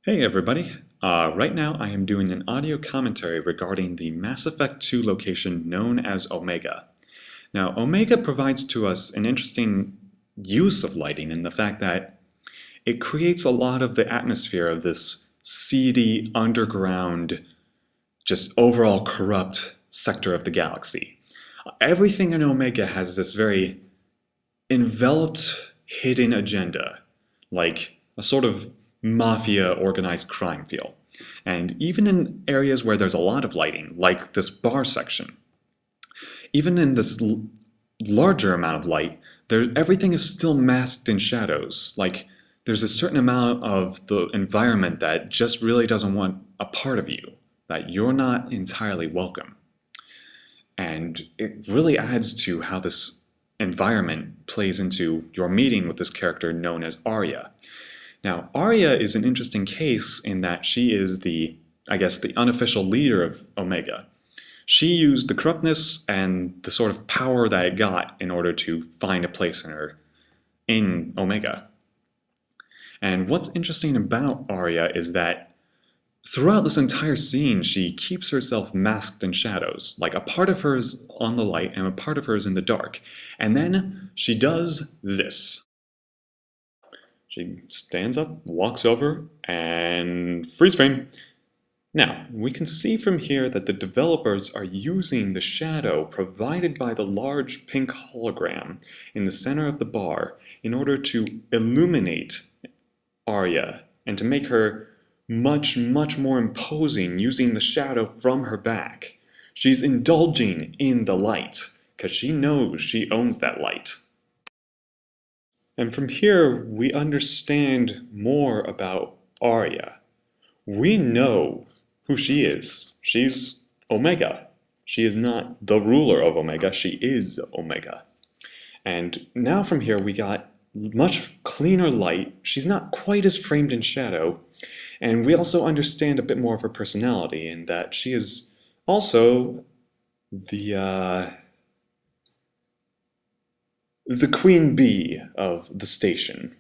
Hey everybody! Right now I am doing an audio commentary regarding the Mass Effect 2 location known as Omega. Now, Omega provides to us an interesting use of lighting in the fact that it creates a lot of the atmosphere of this seedy, underground, just overall corrupt sector of the galaxy. Everything in Omega has this very enveloped, hidden agenda, like a sort of mafia organized crime feel. And even in areas where there's a lot of lighting, like this bar section, even in this larger amount of light, everything is still masked in shadows. Like there's a certain amount of the environment that just really doesn't want a part of you, that you're not entirely welcome. And it really adds to how this environment plays into your meeting with this character known as Arya. Now, Arya is an interesting case in that she is the unofficial leader of Omega. She used the corruptness and the sort of power that it got in order to find a place in Omega. And what's interesting about Arya is that throughout this entire scene, she keeps herself masked in shadows. Like a part of her is on the light and a part of her is in the dark. And then she does this. She stands up, walks over, and freeze frame. Now, we can see from here that the developers are using the shadow provided by the large pink hologram in the center of the bar in order to illuminate Arya and to make her much more imposing using the shadow from her back. She's indulging in the light because she knows she owns that light. And from here, we understand more about Arya. We know who she is. She's Omega. She is not the ruler of Omega, she is Omega. And now from here, we got much cleaner light. She's not quite as framed in shadow. And we also understand a bit more of her personality in that she is also the queen bee of the station.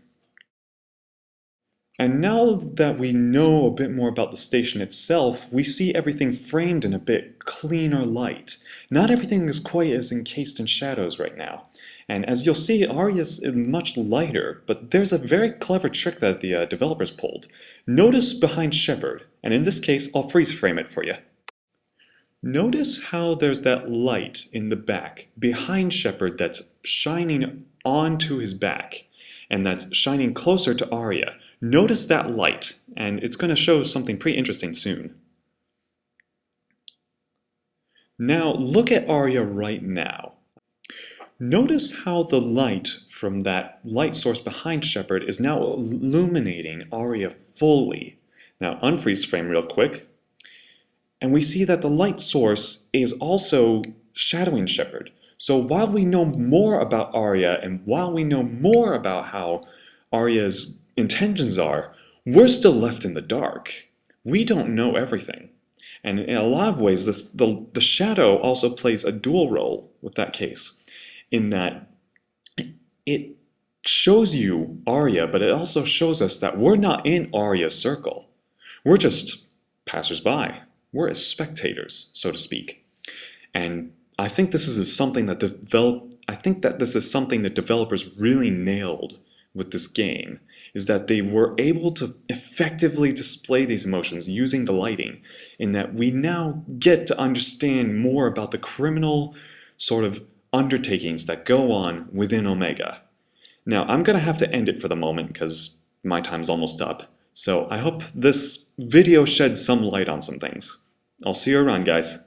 And now that we know a bit more about the station itself, we see everything framed in a bit cleaner light. Not everything is quite as encased in shadows right now. And as you'll see, Arya is much lighter, but there's a very clever trick that the developers pulled. Notice behind Shepard, and in this case, I'll freeze frame it for you. Notice how there's that light in the back behind Shepard that's shining onto his back, and that's shining closer to Arya. Notice that light, and it's going to show something pretty interesting soon. Now, look at Arya right now. Notice how the light from that light source behind Shepard is now illuminating Arya fully. Now, unfreeze frame real quick. And we see that the light source is also shadowing Shepard. So while we know more about Arya and while we know more about how Arya's intentions are, we're still left in the dark. We don't know everything. And in a lot of ways, the shadow also plays a dual role with that case, in that it shows you Arya, but it also shows us that we're not in Arya's circle. We're just passers-by. We're as spectators, so to speak. And I think this is something that developers really nailed with this game, is that they were able to effectively display these emotions using the lighting, in that we now get to understand more about the criminal sort of undertakings that go on within Omega. Now, I'm going to have to end it for the moment because my time's almost up. So I hope this video sheds some light on some things. I'll see you around, guys.